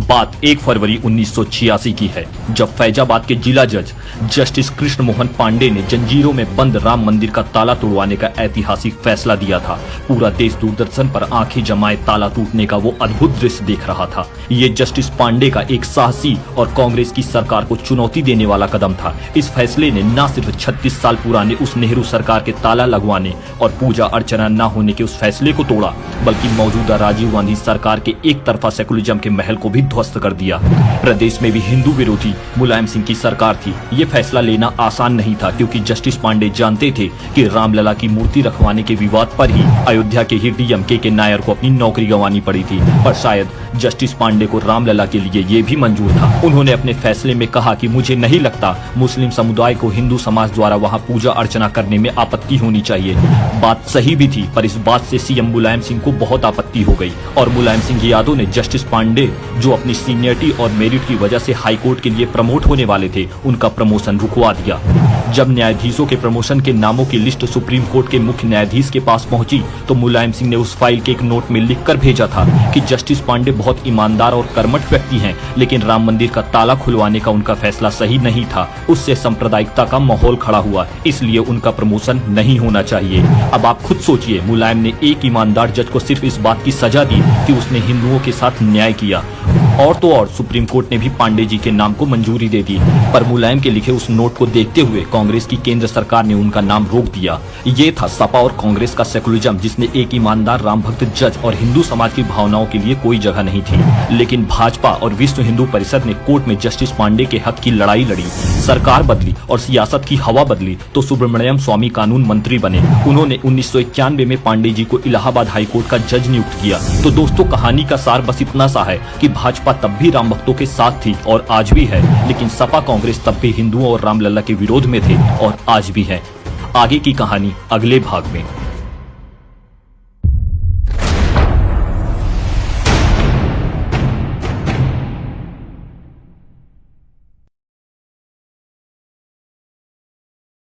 बात 1 फरवरी 1986 की है, जब फैजाबाद के जिला जज जस्टिस कृष्ण मोहन पांडे ने जंजीरों में बंद राम मंदिर का ताला तोड़वाने का ऐतिहासिक फैसला दिया था। पूरा देश दूरदर्शन पर आंखें जमाए ताला टूटने का वो अद्भुत दृश्य देख रहा था। ये जस्टिस पांडे का एक साहसी और कांग्रेस की सरकार को चुनौती देने वाला कदम था। इस फैसले ने न सिर्फ 36 साल पुराने उस नेहरू सरकार के ताला लगवाने और पूजा अर्चना न होने के उस फैसले को तोड़ा, बल्कि मौजूदा राजीव गांधी सरकार के एक तरफा सेकुलरिज्म के महल को भी ध्वस्त कर दिया। प्रदेश में भी हिंदू विरोधी मुलायम सिंह की सरकार थी। ये फैसला लेना आसान नहीं था, क्योंकि जस्टिस पांडे जानते थे कि रामलला की मूर्ति रखवाने के विवाद पर ही अयोध्या के ही डीएमके के नायर को अपनी नौकरी गंवानी पड़ी थी। पर शायद जस्टिस पांडे को रामलला के लिए ये भी मंजूर था। उन्होंने अपने फैसले में कहा कि मुझे नहीं लगता मुस्लिम समुदाय को हिंदू समाज द्वारा वहां पूजा अर्चना करने में आपत्ति होनी चाहिए। बात सही भी थी, पर इस बात से सीएम मुलायम सिंह को बहुत आपत्ति हो गई और मुलायम सिंह यादव ने जस्टिस पांडे, जो अपनी सीनियरिटी और मेरिट की वजह से हाईकोर्ट के लिए प्रमोट होने वाले थे, उनका प्रमोशन रुकवा दिया। जब न्यायाधीशों के प्रमोशन के नामों की लिस्ट सुप्रीम कोर्ट के मुख्य न्यायाधीश के पास पहुंची, तो मुलायम सिंह ने उस फाइल के एक नोट में लिखकर भेजा था कि जस्टिस पांडे बहुत ईमानदार और कर्मठ व्यक्ति हैं, लेकिन राम मंदिर का ताला खुलवाने का उनका फैसला सही नहीं था। उससे सांप्रदायिकता का माहौल खड़ा हुआ, इसलिए उनका प्रमोशन नहीं होना चाहिए। अब आप खुद सोचिए, मुलायम ने एक ईमानदार जज को सिर्फ इस बात की सजा दी कि उसने हिंदुओं के साथ न्याय किया, और तो और सुप्रीम कोर्ट ने भी पांडे जी के नाम को मंजूरी दे दी। पर मुलायम के लिखे उस नोट को देखते हुए कांग्रेस की केंद्र सरकार ने उनका नाम रोक दिया। ये था सपा और कांग्रेस का सेकुलरिज्म, जिसने एक ईमानदार राम भक्त जज और हिंदू समाज की भावनाओं के लिए कोई जगह नहीं थी। लेकिन भाजपा और विश्व हिंदू परिषद ने कोर्ट में जस्टिस पांडे के हक की लड़ाई लड़ी। सरकार बदली और सियासत की हवा बदली तो सुब्रमण्यम स्वामी कानून मंत्री बने। उन्होंने 1991 में पांडे जी को इलाहाबाद हाईकोर्ट का जज नियुक्त किया। तो दोस्तों, कहानी का सार बस इतना सा है कि भाजपा तब भी राम भक्तों के साथ थी और आज भी है, लेकिन सपा कांग्रेस तब भी हिंदुओं और रामलला के विरोध में थे और आज भी है। आगे की कहानी अगले भाग में।